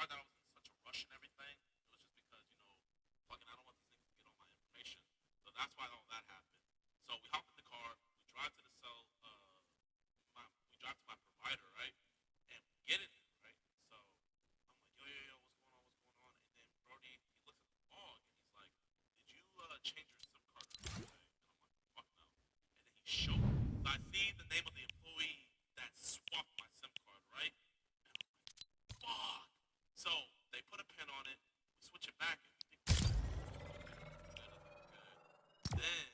thought that I was in such a rush and everything, it was just because, fucking I don't want this nigga to get all my information. So that's why all that happened. So we hop in the car, we drive to the cell, we drive to my provider, right? And we get in there, right? So I'm like, yo, what's going on? And then Brody, he looks at the log and he's like, did you change your SIM card or something? And I'm like, fuck no. And then he showed me. So I see the name of the employee that swapped my SIM card, right? And I'm like, fuck. So they put a pin on it, we switch it back, and we think we're good. Then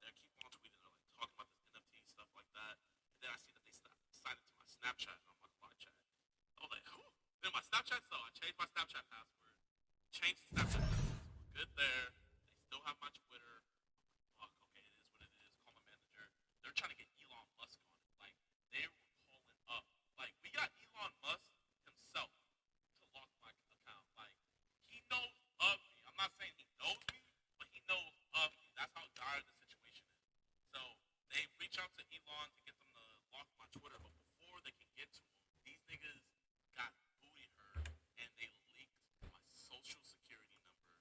they keep on tweeting, they're like talking about this NFT stuff like that. And then I see that they decided to my Snapchat, and I'm like, live chat. I was like, who? Then my Snapchat, so I changed my Snapchat password, changed the Snapchat password, so we're good there. They still have my Twitter. Fuck, okay, it is what it is. Call my manager. They're trying to get Elon Musk on it. Like, they were calling up. Like, we got Elon Musk himself to lock my account. Like, he knows of me. I'm not saying he knows me, but he knows of me. That's how dire the situation is. So they reach out to Elon to get them to lock my Twitter, but before they can get to him, these niggas got booty hurt and they leaked my social security number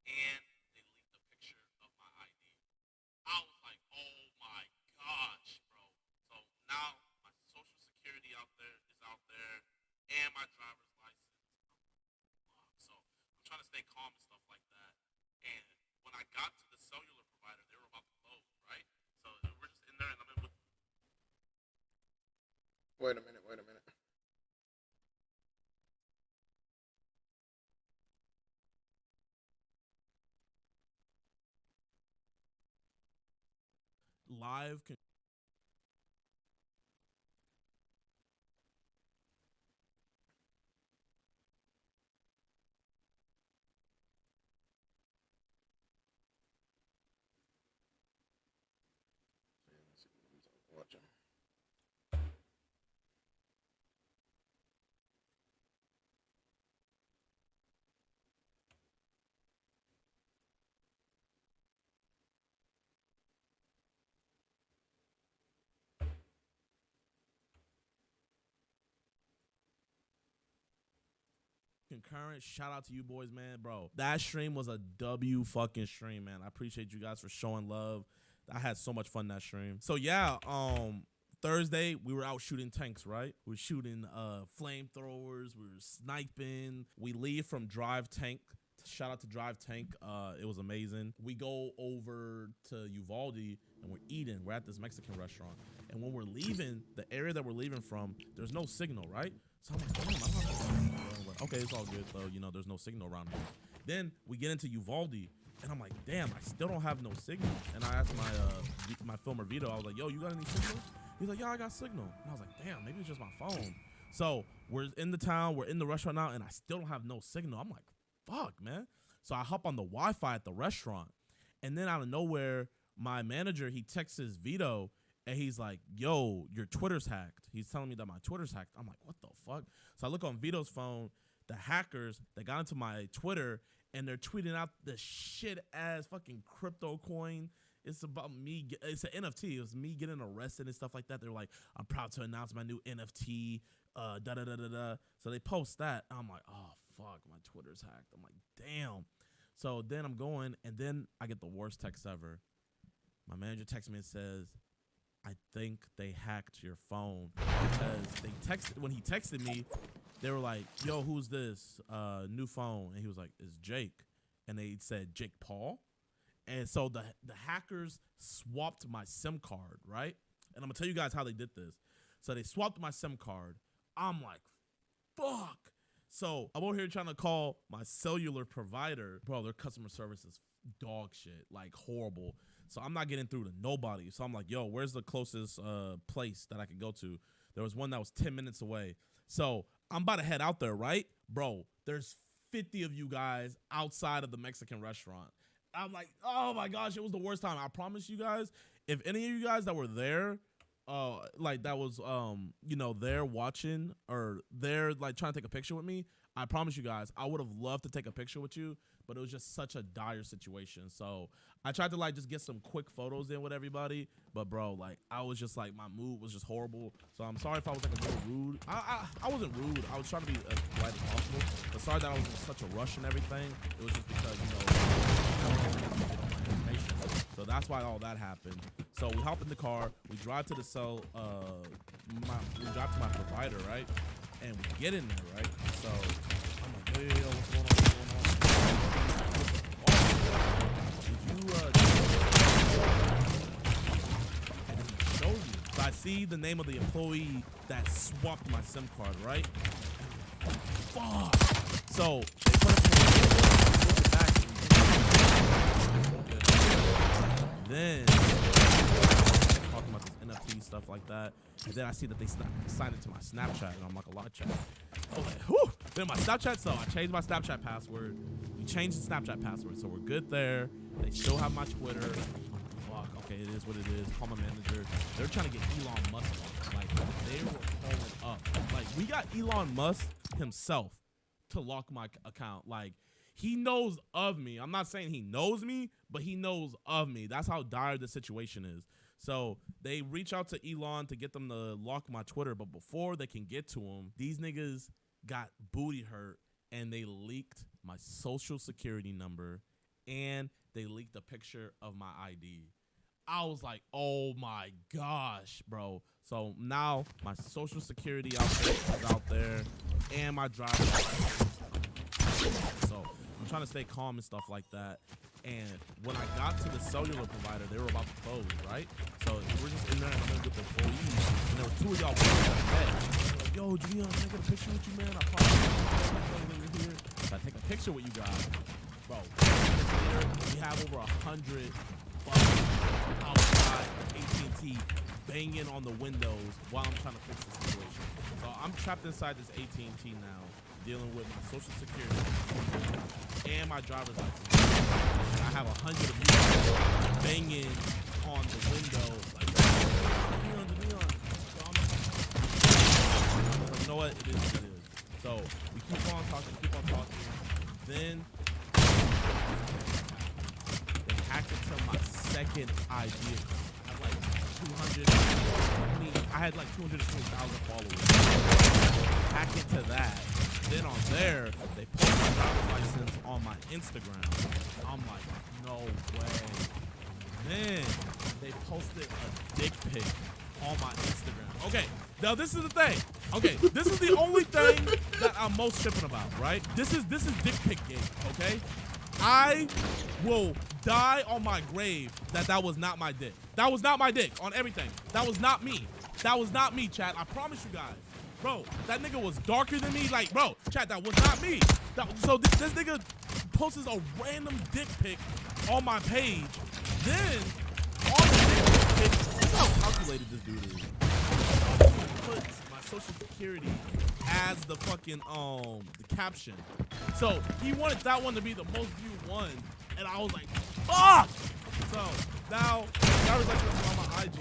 and they leaked a picture of my ID. I was like, oh my gosh, bro. So now my social security out there and my driver's license. So I'm trying to stay calm and stuff like that. And when I got to the cellular provider, they were about to close, right? So we're just in there, and I'm in with. Wait a minute. Wait a minute. Live. Watch him. Concurrent, shout out to you boys, man, bro. That stream was a W fucking stream, man. I appreciate you guys for showing love. I had so much fun that stream. So yeah, Thursday we were out shooting tanks, right? We were shooting flamethrowers, we were sniping. We leave from Drive Tank. Shout out to Drive Tank. It was amazing. We go over to Uvalde and we're eating. We're at this Mexican restaurant. And when we're leaving, the area that we're leaving from, there's no signal, right? So I'm like, damn, I don't have no signal. Okay, it's all good though. There's no signal around here. Then we get into Uvalde, and I'm like, damn, I still don't have no signal. And I asked my filmer Vito, I was like, yo, you got any signal? He's like, yeah, I got signal. And I was like, damn, maybe it's just my phone. So we're in the town, we're in the restaurant now, and I still don't have no signal. I'm like, fuck, man. So I hop on the Wi-Fi at the restaurant, and then out of nowhere, my manager, he texts his Vito, and he's like, yo, your Twitter's hacked. He's telling me that my Twitter's hacked. I'm like, what the fuck? So I look on Vito's phone, the hackers that got into my Twitter, and they're tweeting out the shit ass fucking crypto coin. It's about me. It's an NFT. It was me getting arrested and stuff like that. They're like, I'm proud to announce my new NFT. Da da da da da. So they post that. I'm like, oh fuck, my Twitter's hacked. I'm like, damn. So then I'm going, and then I get the worst text ever. My manager texts me and says, I think they hacked your phone, because when he texted me, they were like, yo, who's this? New phone. And he was like, it's Jake. And they said Jake Paul. And so the hackers swapped my SIM card, right? And I'm gonna tell you guys how they did this. So they swapped my SIM card. I'm like, fuck. So I'm over here trying to call my cellular provider. Bro, their customer service is dog shit, like horrible. So I'm not getting through to nobody. So I'm like, yo, where's the closest place that I could go to? There was one that was 10 minutes away. So I'm about to head out there, right? Bro, there's 50 of you guys outside of the Mexican restaurant. I'm like, oh my gosh, it was the worst time. I promise you guys, if any of you guys that were there like that was you know, they're watching or they're like trying to take a picture with me, I promise you guys, I would have loved to take a picture with you, but it was just such a dire situation. So I tried to like just get some quick photos in with everybody, but bro, like I was just like my mood was just horrible. So I'm sorry if I was like a little rude. I wasn't rude. I was trying to be as polite as possible, but sorry that I was in such a rush and everything. It was just because you know I wanted to get all my information. So that's why all that happened. So we hop in the car, we drive to the cell, we drive to my provider, right? And we get in there, right? So I'm like, hey, yo, what's going on? Did you, and then he shows me. So I see the name of the employee that swapped my SIM card, right? Fuck. So they put it back. Then talking about this NFT stuff like that, and then I see that they signed it to my Snapchat, and I'm like a lot of chat. I was like, whew. Then my Snapchat, so I changed my Snapchat password. We changed the Snapchat password, so we're good there. They still have my Twitter. Fuck, okay, it is what it is. Call my manager. They're trying to get Elon Musk on. Like, they were pulling up. Like, we got Elon Musk himself to lock my account. Like, he knows of me. I'm not saying he knows me, but he knows of me. That's how dire the situation is. So they reach out to Elon to get them to lock my Twitter, but before they can get to him, these niggas got booty hurt and they leaked my social security number and they leaked a picture of my ID. I was like, oh my gosh, bro. So now my social security is out there and my driver's license. So I'm trying to stay calm and stuff like that. And when I got to the cellular provider, they were about to close, right? So we're just in there and I'm gonna get the employees. And there was two of y'all like, yo, Gian, can I get a picture with you, man? I promise you here. So I take a picture with you guys. Bro, later, we have over 100 buses outside AT&T banging on the windows while I'm trying to fix the situation. So I'm trapped inside this AT&T now, dealing with my social security and my driver's license. And I have 100 of you banging on the window like, Leon. So I'm like, you know what? It is what it is. So we keep on talking. Then they hacked into my second ID account. I had like 220,000 followers. Hack into that. Then on there, they post my driver's license on my Instagram. I'm like, no way. Then they posted a dick pic on my Instagram. Okay, now this is the thing. Okay, this is the only thing that I'm most tripping about, right? This is dick pic game, okay? I will die on my grave that was not my dick. That was not my dick on everything. That was not me. That was not me, chat. I promise you guys. Bro, that nigga was darker than me. Like, bro, chat, that was not me. So this nigga posts a random dick pic on my page. Then, on the dick pic, look how calculated this dude is. He puts my social security as the fucking, the caption. So, he wanted that one to be the most viewed one. And I was like, fuck! So, now, that was like on my IG,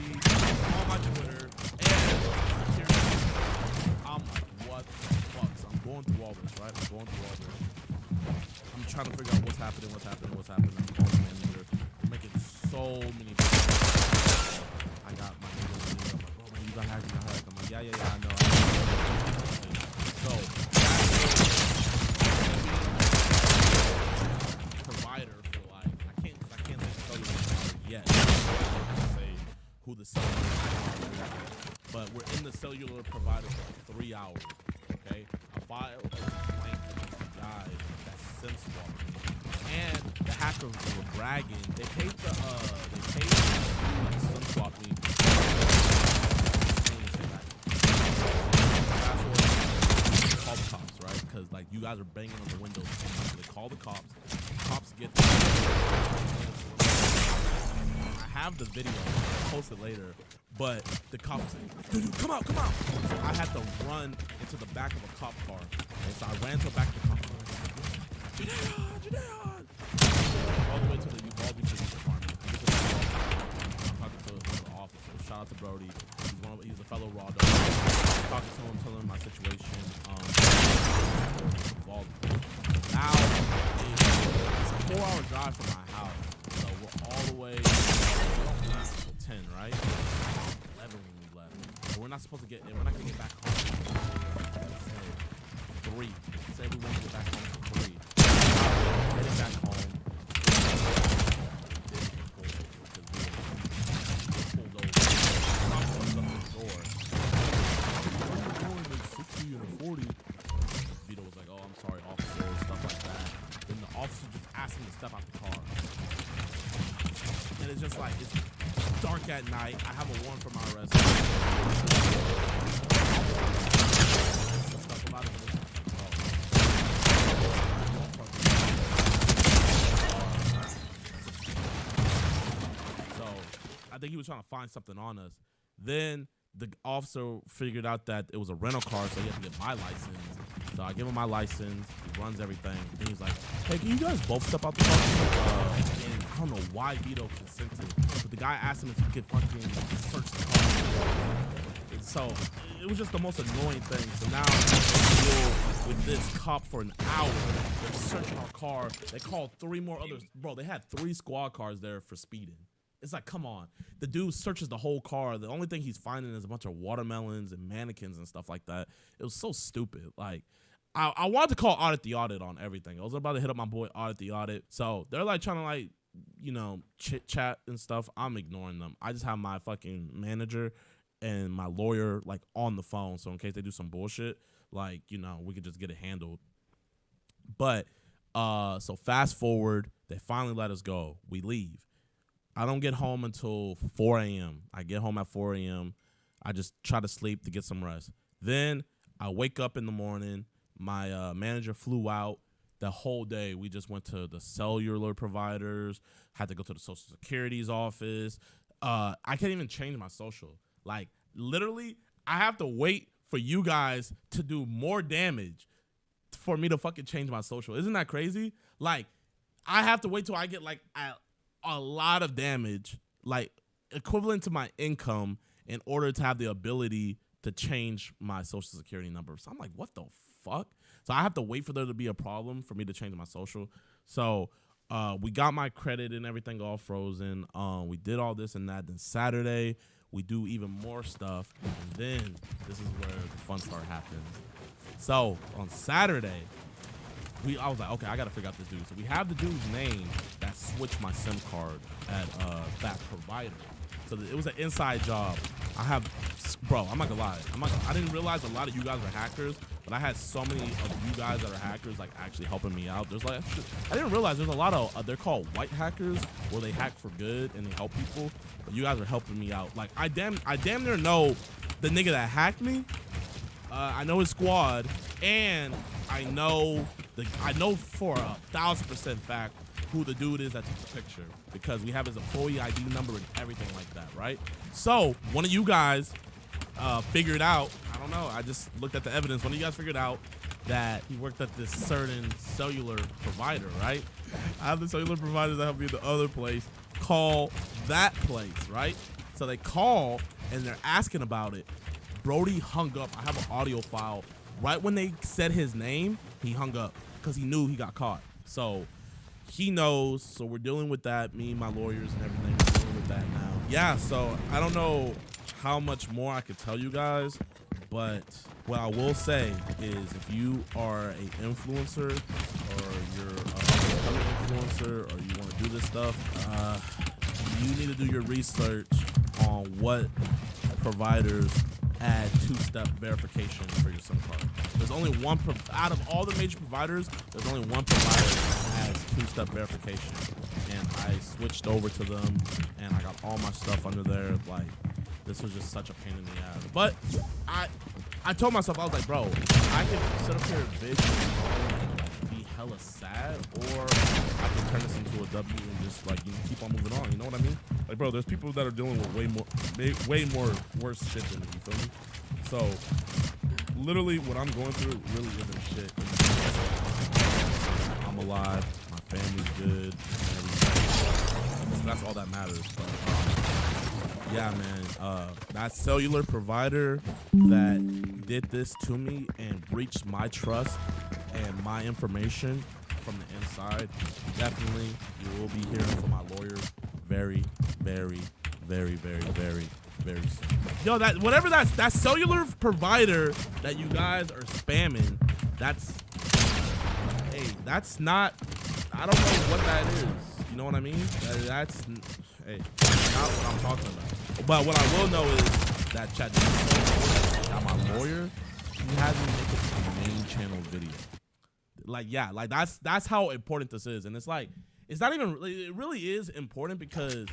on my Twitter, and security. I'm like, what the fuck? So I'm going through all this, right? I'm trying to figure out what's happening. I'm calling the manager. I'm making so many calls. I got my nigga. I'm like, bro, man, you got hacked. I'm like, yeah, I know. So, that's provider for like, I can't like tell you the provider yet. I can't say who the cellular provider is. But we're in the cellular provider for like 3 hours, okay? I filed a complaint against the guy that SIM swapped me. And the hackers were bragging. They paid the SIM swap me. Call the cops, right? Because like you guys are banging on the windows. So they call the cops. The cops get there. I have the video. I'll post it later. But the cop was like, dude, come out. So I had to run into the back of a cop car. And so I ran to the back of the cop car. Judeon! All the way to the Uvalde Police Department. I'm talking to one of the officers. Shout out to Brody. He's one He's a fellow raw dog. Talking to him, telling him my situation. Involved. Now it's a 4-hour drive from my house, so we're all the way until 10, right? 11 when we left. So we're not supposed to get. We're not gonna get back home. Say 3. Say we want to get back home for 3. Heading back home. Vito was like, "Oh, I'm sorry, officer," stuff like that. Then the officer just asked him to step out the car, and it's just like it's dark at night. I have a warrant for my arrest. Stuff about it. So I think he was trying to find something on us. Then the officer figured out that it was a rental car, so he had to get my license. So I give him my license. He runs everything. Then he's like, "Hey, can you guys both step out the car?" And I don't know why Vito consented, but the guy asked him if he could fucking search the car. So it was just the most annoying thing. So now we deal with this cop for an hour. They're searching our car. They called 3 more others. Bro, they had 3 squad cars there for speeding. It's like, come on. The dude searches the whole car. The only thing he's finding is a bunch of watermelons and mannequins and stuff like that. It was so stupid. Like, I wanted to call Audit the Audit on everything. I was about to hit up my boy Audit the Audit. So they're like trying to like, you know, chit chat and stuff. I'm ignoring them. I just have my fucking manager and my lawyer like on the phone. So in case they do some bullshit, like, you know, we could just get it handled. But so fast forward, they finally let us go. We leave. I don't get home until 4 a.m. I get home at 4 a.m. I just try to sleep to get some rest. Then I wake up in the morning. My manager flew out. The whole day we just went to the cellular providers, had to go to the Social Security's office. I can't even change my social. Like, literally, I have to wait for you guys to do more damage for me to fucking change my social. Isn't that crazy? Like, I have to wait till I get like a lot of damage, like equivalent to my income, in order to have the ability to change my social security number. So I'm like, what the fuck? So I have to wait for there to be a problem for me to change my social. So we got my credit and everything all frozen. We did all this and that. Then Saturday, we do even more stuff. And then this is where the fun part happens. So on Saturday, I was like, okay, I got to figure out this dude. So we have the dude's name that switched my SIM card at that provider. So it was an inside job. Bro, I'm not gonna lie. I didn't realize a lot of you guys are hackers, but I had so many of you guys that are hackers like actually helping me out. There's like, I didn't realize there's a lot of, they're called white hackers, where they hack for good and they help people. But you guys are helping me out. Like I damn near know the nigga that hacked me. I know his squad, and I know for 1,000% fact who the dude is that took the picture, because we have his employee ID number and everything like that, right? So one of you guys figured out, I don't know, I just looked at the evidence. One of you guys figured out that he worked at this certain cellular provider, right? I have the cellular providers that help me at the other place call that place, right? So they call and they're asking about it. Brody hung up. I have an audio file. Right when they said his name, he hung up because he knew he got caught. So he knows. So we're dealing with that. Me and my lawyers and everything. We're dealing with that now. Yeah, so I don't know how much more I could tell you guys, but what I will say is if you are an influencer or you're a becoming influencer or you want to do this stuff, you need to do your research on what providers add two-step verification for your SIM card. There's only one, out of all the major providers, there's only one provider that has two-step verification. And I switched over to them, and I got all my stuff under there. Like, this was just such a pain in the ass. But I told myself, I was like, bro, I can sit up here and bitch and be hella sad, or I can turn this into a W and just, like, you know, keep on moving on. You know what I mean? Like, bro, there's people that are dealing with way more worse shit than me. You feel me? So, literally, what I'm going through really isn't shit. I'm alive. My family's good. And everything. So that's all that matters. But, Yeah, man. That cellular provider that did this to me and breached my trust and my information from the inside. Definitely, you will be hearing from my lawyer very, very, very, very, very, very soon. Yo, that cellular provider that you guys are spamming, that's not. I don't know what that is. You know what I mean? That's not what I'm talking about. But what I will know is that chat got my lawyer. He has me make it a main channel video. Like, yeah, like that's how important this is. And it's like, it's not even, it really is important because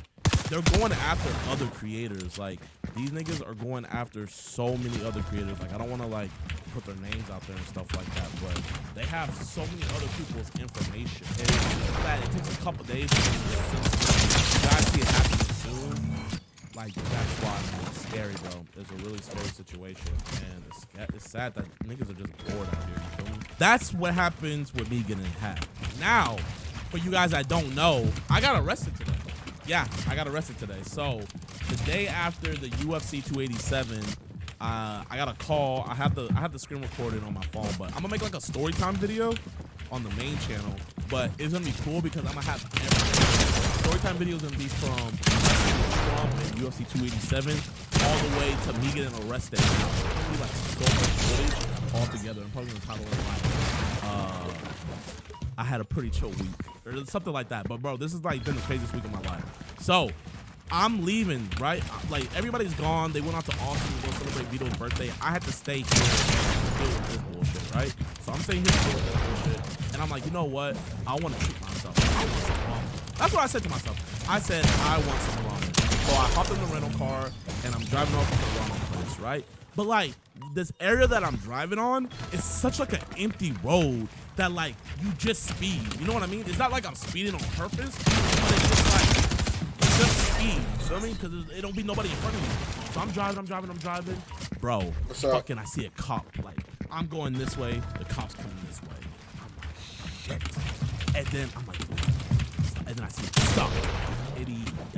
they're going after other creators. Like, these niggas are going after so many other creators. Like, I don't want to like put their names out there and stuff like that, but they have so many other people's information. And it takes a couple days to get you guys see it happening soon. Like, that's why, man, it's scary, bro. It's a really scary situation, and it's sad that niggas are just bored out here, you feel me? That's what happens with me getting hacked. Now, for you guys that don't know, I got arrested today. Yeah, I got arrested today. So, the day after the UFC 287, I got a call. I have the screen recorded on my phone, but I'm gonna make like a story time video on the main channel. But it's gonna be cool because I'm gonna have everything. Story time video is gonna be from Trump and UFC 287 all the way to me getting arrested. It's gonna be like so much footage all together. I'm probably gonna title it like I had a pretty chill week or something like that. But bro, this is like been the craziest week of my life. So I'm leaving, right? Like, everybody's gone. They went out to Austin to go celebrate Vito's birthday. I had to stay here to deal with this bullshit, right? So I'm staying here to deal with this bullshit. And I'm like, you know what? I want to treat myself. I want some ramen. That's what I said to myself. I said, I want some ramen. So I hopped in the rental car, and I'm driving off to the ramen place, right? But, like, this area that I'm driving on is such, like, an empty road that, like, you just speed. You know what I mean? It's not like I'm speeding on purpose, but it's just, like, just speed, you know what I mean? Because it don't be nobody in front of me. So I'm driving. Bro, fucking I see a cop. Like, I'm going this way, the cop's coming this way. I'm like, shit. And then I'm like, and then I see him stop.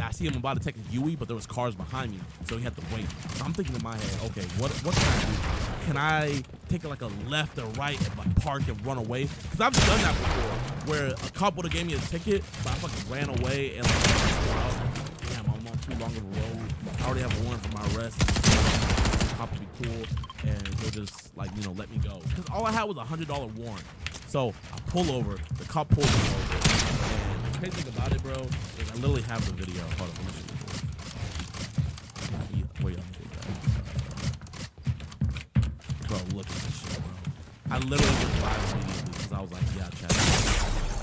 I see him about to take a Yui, but there was cars behind me, so he had to wait. So I'm thinking in my head, okay, what can I do? Can I take like a left or right and like park and run away? Because I've done that before, where a cop would have gave me a ticket, but I fucking ran away and like, damn, I'm on too long of a road. I already have a warrant for my arrest. The cop will be cool, and he'll just like, you know, let me go. Because all I had was a $100 warrant. So I pull over, the cop pulls me over, and the crazy thing about it, bro, is I literally have the video. Hold on, let me show you. Wait, bro, look at this shit, bro. I literally went live immediately because I was like, yeah, chat. I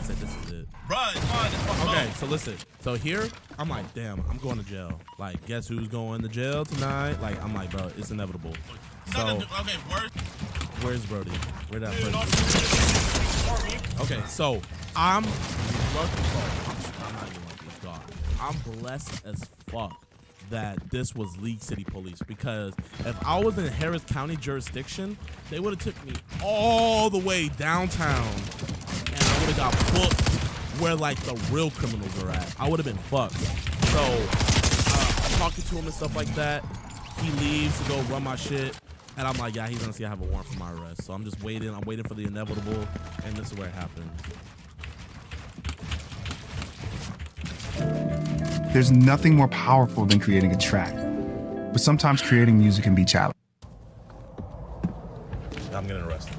said, this is it. Bro, it's fine. It's fine. Okay, so listen. So here, I'm like, damn, I'm going to jail. Like, guess who's going to jail tonight? Like, I'm like, bro, it's inevitable. So, okay, where's Brody? Where'd that person? Okay, so I'm not even like this, God. I'm blessed as fuck that this was League City Police, because if I was in Harris County jurisdiction, they would have took me all the way downtown and I would have got booked where like the real criminals are at. I would have been fucked. So I'm talking to him and stuff like that. He leaves to go run my shit. And I'm like, yeah, he's gonna see I have a warrant for my arrest. So I'm just waiting. I'm waiting for the inevitable. And this is where it happens. There's nothing more powerful than creating a track. But sometimes creating music can be challenging. I'm getting arrested.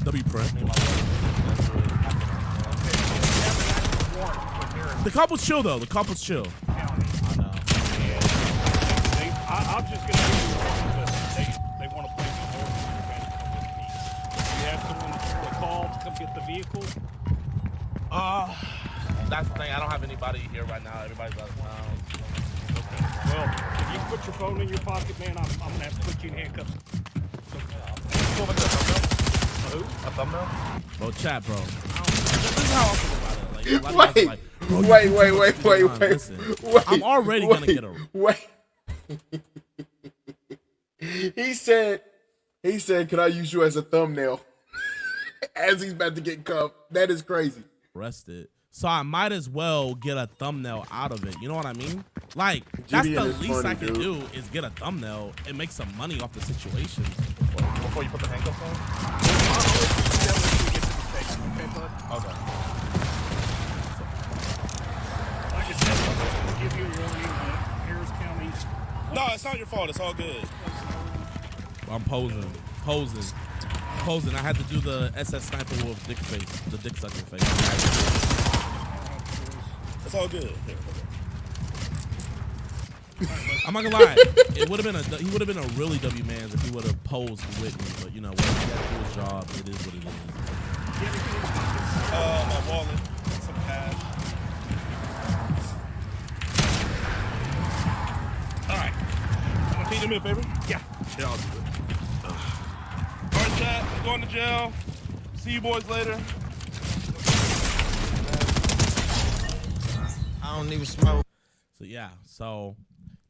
W print. The cop was chill though. The cop was chill. I know. I'm just gonna give you one because they want to place an order for your man to come with me. You have someone to call to come get the vehicle? That's the thing. I don't have anybody here right now. Everybody's out of town. Okay. Well, if you put your phone in your pocket, man, I'm gonna have to put you in handcuffs. Who? A thumbnail? Bro, chat, bro. This is how I feel about it. Like, Wait. Listen, I'm already gonna get a. Wait. He said He said, "Can I use you as a thumbnail?" As he's about to get cuffed. That is crazy. Arrested. So I might as well get a thumbnail out of it. You know what I mean? Like, that's the Gideon is least funny, I can dude. do is get a thumbnail and make some money off the situation. Before you put the handcuffs on? Okay, bud. Okay. Like I said, I'm just going to give you a warning that Harris County. No, it's not your fault. It's all good. I'm posing. I had to do the SS sniper with dick face, the dick sucking face. It's all good. Here. I'm not gonna lie, he would have been a really W man if he would have posed with me. But you know, when he got to do his job, it is what it is. My wallet, some cash. All right. Can you do me a favor? Yeah. Yeah, I'll do it. All right, chat. I'm going to jail. See you boys later. I don't even smoke. So yeah, so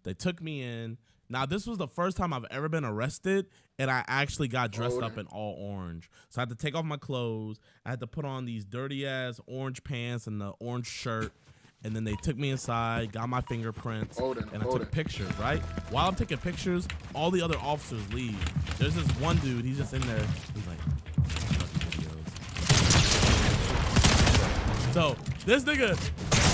they took me in. Now this was the first time I've ever been arrested, and I actually got dressed up in all orange. So I had to take off my clothes. I had to put on these dirty ass orange pants and the orange shirt. And then they took me inside, got my fingerprints, and I took pictures, right? While I'm taking pictures, all the other officers leave. There's this one dude, he's just in there. He's like, so this nigga,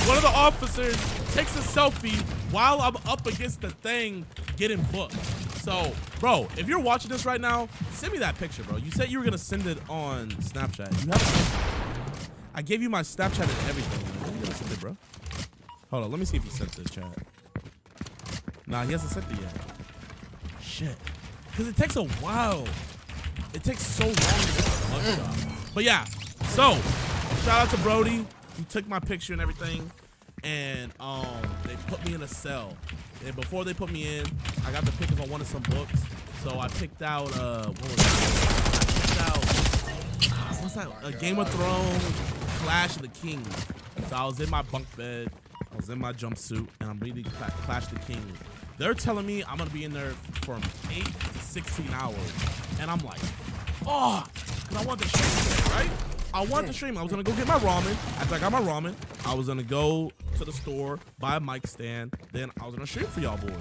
one of the officers takes a selfie while I'm up against the thing getting booked. So, bro, if you're watching this right now, send me that picture, bro. You said you were gonna send it on Snapchat. You haven't. I gave you my Snapchat and everything. When you gonna send it, bro? Hold on, let me see if he sent the chat. Nah, he hasn't sent it yet. Shit. Because it takes a while. It takes so long to get the mugshot. But yeah, so shout out to Brody. He took my picture and everything. And they put me in a cell. And before they put me in, I got the pictures on one of some books. So I picked out what was that? What's that? Game of Thrones, Clash of the Kings. So I was in my bunk bed. I was in my jumpsuit, and I'm reading Clash of the Kings. They're telling me I'm gonna be in there from 8 to 16 hours, and I'm like, oh, because I want to stream today, right? I want to stream. I was gonna go get my ramen. After I got my ramen, I was gonna go to the store, buy a mic stand, then I was gonna stream for y'all boys.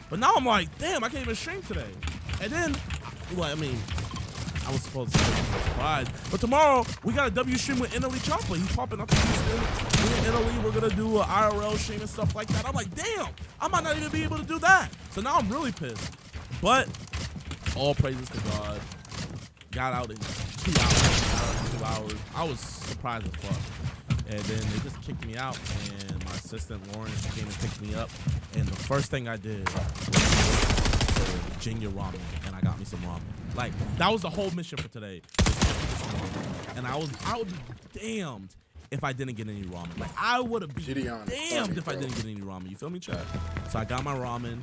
But now I'm like, damn, I can't even stream today. And then, well, I mean, I was supposed to be surprised. But tomorrow, we got a W stream with Italy Chopper. He's popping up to Houston. Me and Italy, we're going to do an IRL stream and stuff like that. I'm like, damn, I might not even be able to do that. So now I'm really pissed. But all praises to God. Got out in 2 hours. I was surprised as fuck. And then they just kicked me out. And my assistant, Lauren, came and picked me up. And the first thing I did was Jingya ramen. And I got me some ramen. Like, that was the whole mission for today. And I would be damned if I didn't get any ramen. Like, I would have been damned if I didn't get any ramen. You feel me, chat? So I got my ramen,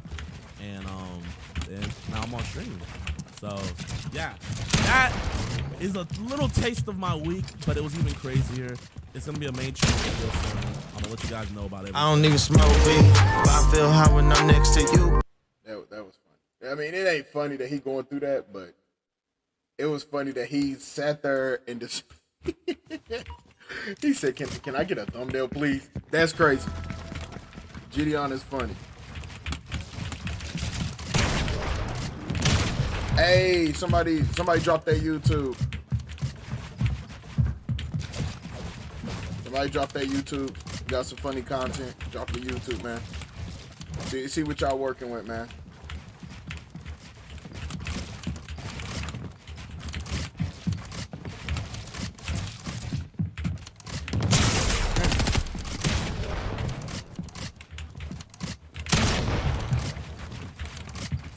and now I'm on stream. So, yeah. That is a little taste of my week, but it was even crazier. It's going to be a main stream real soon. I'm going to let you guys know about it. I don't even smoke weed, but I feel high when I'm next to you. That was funny. I mean, it ain't funny that he going through that, but it was funny that he sat there and just he said, "Can I get a thumbnail, please?" That's crazy. Gideon is funny. Hey, somebody drop that YouTube. Somebody drop that YouTube. You got some funny content. Drop the YouTube, man. See what y'all working with, man.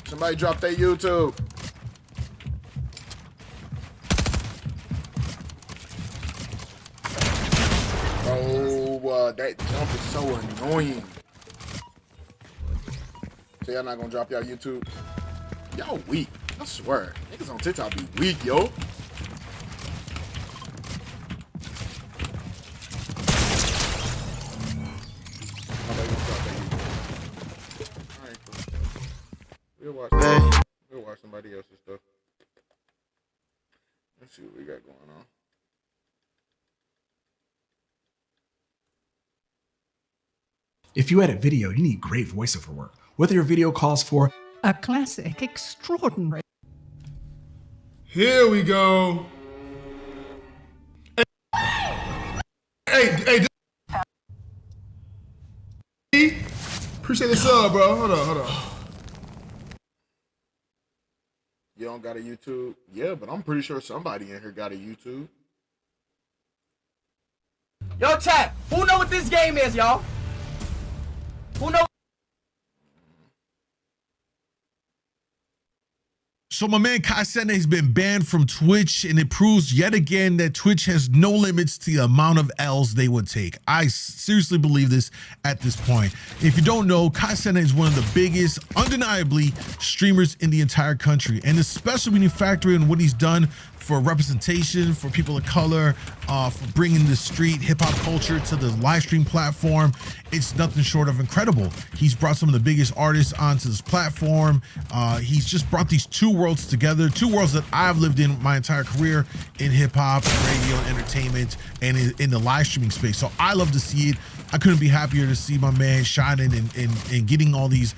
Somebody drop that YouTube. Oh, that jump is so annoying. So y'all not gonna drop y'all YouTube? Y'all weak. I swear. Niggas on TikTok be weak, yo. We'll watch somebody else's stuff. Let's see what we got going on. If you edit video, you need great voiceover work. Whether your video calls for a classic, extraordinary. Here we go. Hey, appreciate the sub, bro. Hold on. You don't got a YouTube? Yeah, but I'm pretty sure somebody in here got a YouTube. Yo, chat, who know what this game is, y'all? Who know? So my man Kai Cenat has been banned from Twitch, and it proves yet again that Twitch has no limits to the amount of L's they would take. I seriously believe this at this point. If you don't know, Kai Cenat is one of the biggest, undeniably, streamers in the entire country, and especially when you factor in what he's done for representation, for people of color, for bringing the street hip-hop culture to the live stream platform. It's nothing short of incredible. He's brought some of the biggest artists onto this platform. He's just brought these two worlds together, two worlds that I've lived in my entire career in hip-hop, radio, and entertainment, and in the live streaming space. So I love to see it. I couldn't be happier to see my man shining and getting all these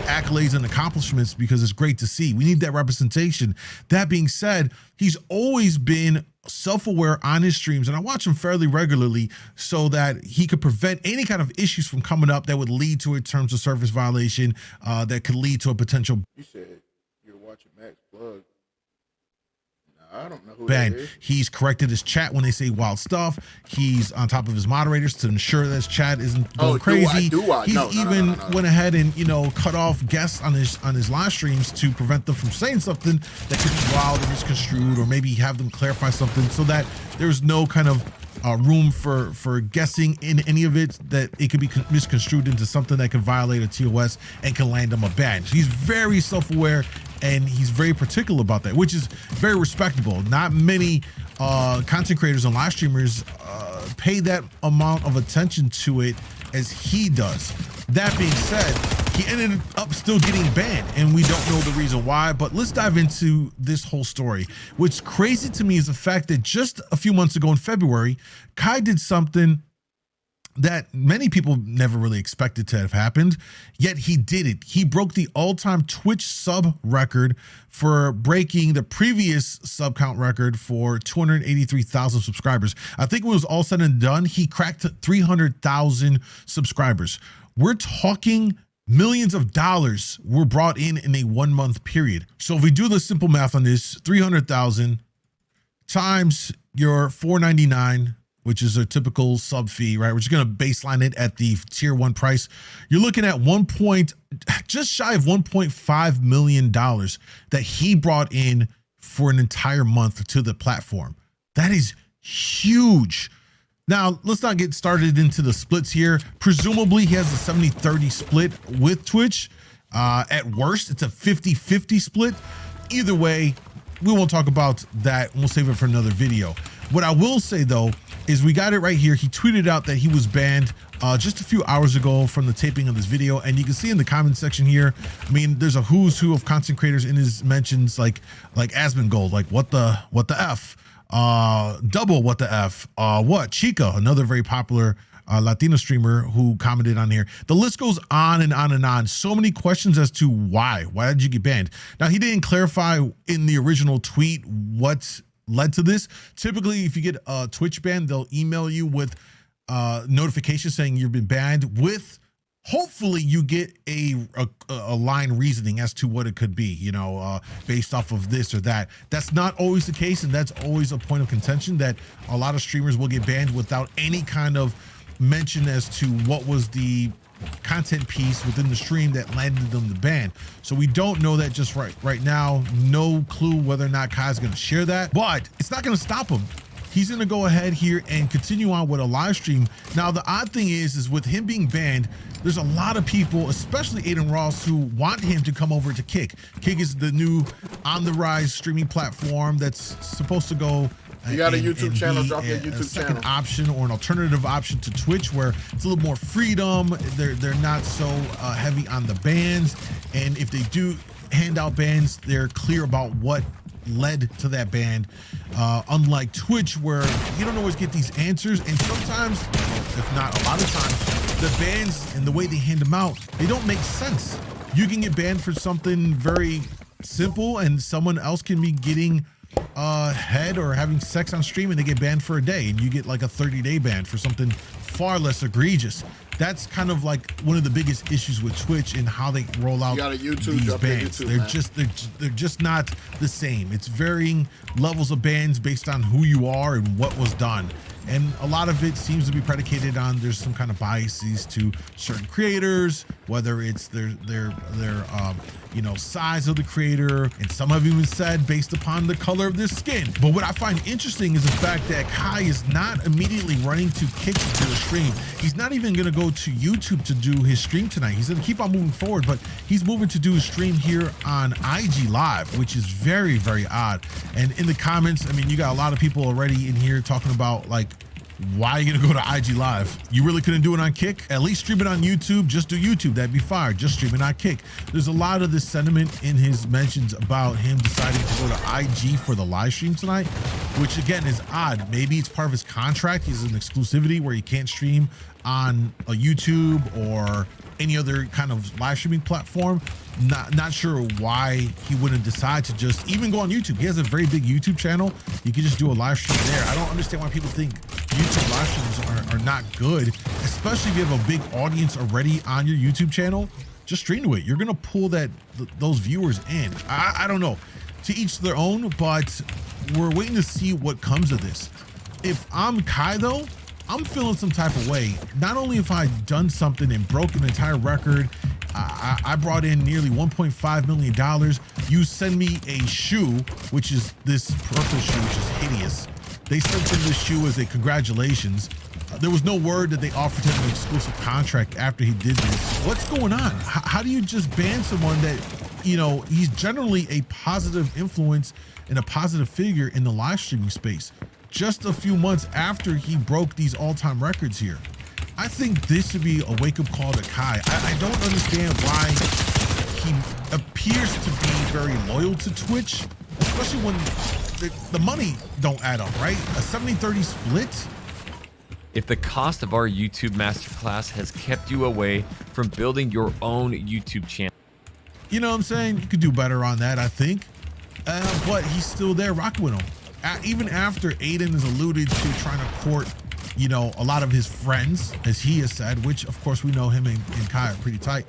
accolades and accomplishments, because it's great to see. We need that representation. That being said, he's always been self-aware on his streams, and I watch him fairly regularly so that he could prevent any kind of issues from coming up that would lead to a terms of service violation, that could lead to a potential You said you're watching Max Plug. I don't know who ban. that is. He's corrected his chat when they say wild stuff. He's on top of his moderators to ensure that his chat isn't going crazy. He's even went ahead and, you know, cut off guests on his live streams to prevent them from saying something that could be wild or misconstrued, or maybe have them clarify something so that there's no kind of room for guessing in any of it, that it could be misconstrued into something that can violate a TOS and can land him a ban. So he's very self-aware, and he's very particular about that, which is very respectable. Not many content creators and live streamers pay that amount of attention to it as he does. That being said, he ended up still getting banned, and we don't know the reason why, but let's dive into this whole story. What's crazy to me is the fact that just a few months ago in February, Kai did something that many people never really expected to have happened, yet he did it. He broke the all-time Twitch sub record for breaking the previous sub count record for 283,000 subscribers. I think when it was all said and done, he cracked 300,000 subscribers. We're talking millions of dollars were brought in a 1 month period. So if we do the simple math on this, 300,000 times your $4.99, which is a typical sub fee, right? We're just going to baseline it at the tier 1 price. You're looking at just shy of $1.5 million that he brought in for an entire month to the platform. That is huge. Now, let's not get started into the splits here. Presumably, he has a 70-30 split with Twitch. At worst, it's a 50-50 split. Either way, we won't talk about that. We'll save it for another video. What I will say, though, is we got it right here. He tweeted out that he was banned just a few hours ago from the taping of this video, and you can see in the comment section here, I mean, there's a who's who of content creators in his mentions, like Asmongold, like what the F, Double what the F, what Chica, another very popular Latino streamer who commented on here. The list goes on and on and on. So many questions as to why did you get banned? Now, he didn't clarify in the original tweet what led to this. Typically, if you get a Twitch ban, they'll email you with notification saying you've been banned, with hopefully you get a line reasoning as to what it could be, you know, based off of this or that. That's not always the case, and that's always a point of contention, that a lot of streamers will get banned without any kind of mention as to what was the content piece within the stream that landed them the ban. So we don't know that just right now. No clue whether or not Kai's going to share that, but it's not going to stop him. He's going to go ahead here and continue on with a live stream. Now, the odd thing is with him being banned, there's a lot of people, especially Aiden Ross, who want him to come over to Kick. Kick is the new on the rise streaming platform that's supposed to go You got a YouTube channel, drop your YouTube channel. Second option, or an alternative option to Twitch, where it's a little more freedom. They're not so heavy on the bans, and if they do hand out bans, they're clear about what led to that ban. Unlike Twitch, where you don't always get these answers, and sometimes, if not a lot of times, the bans and the way they hand them out, they don't make sense. You can get banned for something very simple, and someone else can be getting head or having sex on stream and they get banned for a day, and you get like a 30-day ban for something far less egregious. That's kind of like one of the biggest issues with Twitch and how they roll out these bans. They're just not the same. It's varying levels of bans based on who you are and what was done. And a lot of it seems to be predicated on there's some kind of biases to certain creators, whether it's their size of the creator, and some have even said based upon the color of their skin. But what I find interesting is the fact that Kai is not immediately running to Kick to do a stream. He's not even gonna go to YouTube to do his stream tonight. He's gonna keep on moving forward, but he's moving to do his stream here on IG Live, which is very, very odd. And in the comments, I mean, you got a lot of people already in here talking about like, why are you gonna go to IG Live? You really couldn't do it on Kick? At least stream it on YouTube. Just do YouTube. That'd be fire. Just stream it on Kick. There's a lot of this sentiment in his mentions about him deciding to go to IG for the live stream tonight, which again is odd. Maybe it's part of his contract. He's an exclusivity where he can't stream on a YouTube or any other kind of live streaming platform. Not sure why he wouldn't decide to just even go on YouTube. He has a very big YouTube channel. You can just do a live stream there. I don't understand why people think YouTube live streams are not good, especially if you have a big audience already on your YouTube channel. Just stream to it. You're gonna pull those viewers in. I don't know. To each their own, but we're waiting to see what comes of this. If I'm Kai though, I'm feeling some type of way. Not only have I done something and broken an entire record, I brought in nearly $1.5 million. You send me a shoe, which is this purple shoe, which is hideous. They sent him this shoe as a congratulations. There was no word that they offered him an exclusive contract after he did this. What's going on? How do you just ban someone that, you know, he's generally a positive influence and a positive figure in the live streaming space just a few months after he broke these all-time records here? I think this should be a wake-up call to Kai. I don't understand why he appears to be very loyal to Twitch, especially when the money don't add up, right? A 70-30 split? If the cost of our YouTube masterclass has kept you away from building your own YouTube channel, you know what I'm saying? You could do better on that, I think. But he's still there rocking with him. Even after Aiden has alluded to trying to court, you know, a lot of his friends, as he has said, which of course we know him and Kai are pretty tight.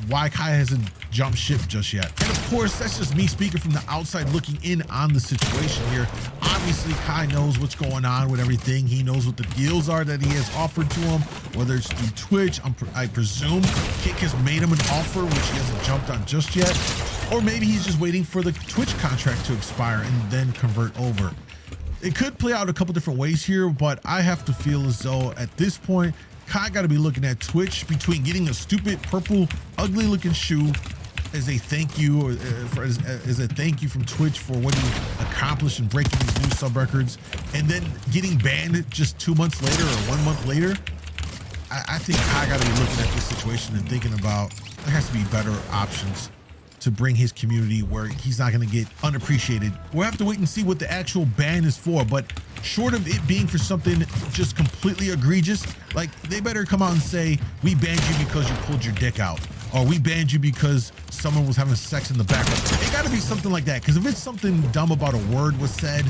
Why Kai hasn't jumped ship just yet. And of course, that's just me speaking from the outside looking in on the situation here. Obviously, Kai knows what's going on with everything. He knows what the deals are that he has offered to him, whether it's through Twitch. I presume Kick has made him an offer, which he hasn't jumped on just yet. Or maybe he's just waiting for the Twitch contract to expire and then convert over. It could play out a couple different ways here, but I have to feel as though at this point, Kai got to be looking at Twitch between getting a stupid purple ugly looking shoe as a thank you, or as a thank you from Twitch for what he accomplished in breaking these new sub records, and then getting banned just 2 months later or 1 month later. I think Kai got to be looking at this situation and thinking about there has to be better options to bring his community where he's not going to get unappreciated. We'll have to wait and see what the actual ban is for, but short of it being for something just completely egregious, like they better come out and say, we banned you because you pulled your dick out, or we banned you because someone was having sex in the background. It got to be something like that, because if it's something dumb about a word was said,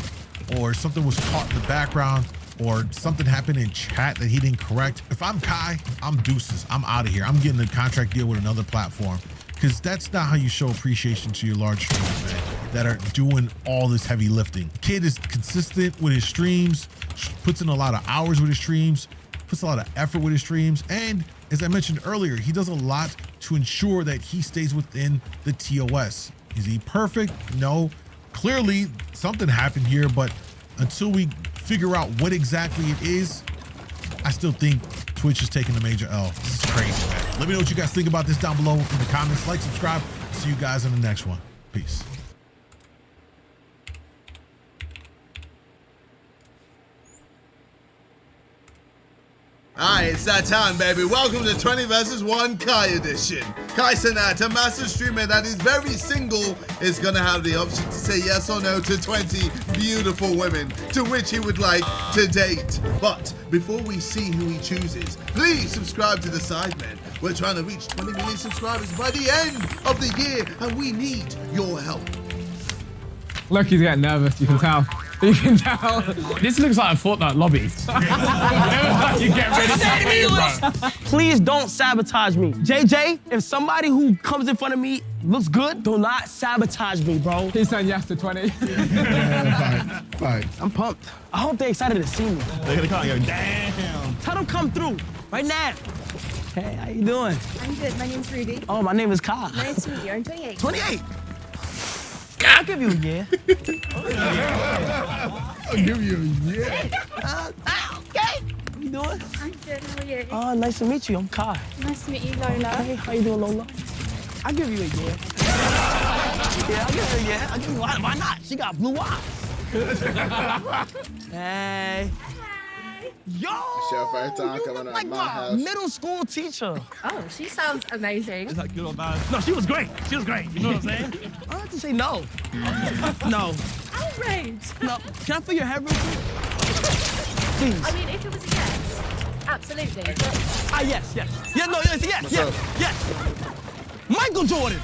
or something was caught in the background, or something happened in chat that he didn't correct, if I'm Kai, I'm deuces. I'm out of here. I'm getting a contract deal with another platform. Because that's not how you show appreciation to your large streamers, man, that are doing all this heavy lifting. Kid is consistent with his streams, puts in a lot of hours with his streams, puts a lot of effort with his streams, and as I mentioned earlier, he does a lot to ensure that he stays within the TOS. Is he perfect? No. Clearly, something happened here, but until we figure out what exactly it is, I still think Twitch is taking a major L. This is crazy, man. Let me know what you guys think about this down below in the comments. Like, subscribe. See you guys in the next one. Peace. Alright, it's that time, baby. Welcome to 20 vs 1 Kai edition. Kai Sanat, a massive streamer that is very single, is gonna have the option to say yes or no to 20 beautiful women to which he would like to date. But before we see who he chooses, please subscribe to the Sidemen. We're trying to reach 20 million subscribers by the end of the year, and we need your help. Look, he's getting nervous, you can tell. You can tell. This looks like a Fortnite lobby. You get ready to play, bro. Please don't sabotage me. JJ, if somebody who comes in front of me looks good, do not sabotage me, bro. He's saying yes to 20. Fine. I'm pumped. I hope they're excited to see me. They're gonna come and go, damn. Tell them come through right now. Hey, how you doing? I'm good. My name's Ruby. Oh, my name is Kyle. Nice to meet you. I'm 28. 28? I'll give you a year. I'll give you a year. Okay. How you doing? I'm good. How are you? Oh, nice to meet you. I'm Kai. Nice to meet you, Lola. Hey, how you doing, Lola? I'll give you a year. Yeah, I'll give you a year. I'll give you why not? She got blue eyes. Hey. Yo! It's your first time coming out Like my my house. middle school teacher. Oh, she sounds amazing. Is that good or bad? No, she was great. She was great. You know what I'm saying? I don't have to say no. No. Outrage. No. Can I feel your head real quick? Please. I mean, if it was a yes, absolutely. Yes. Yeah, no, yes. Yes. Michael Jordan.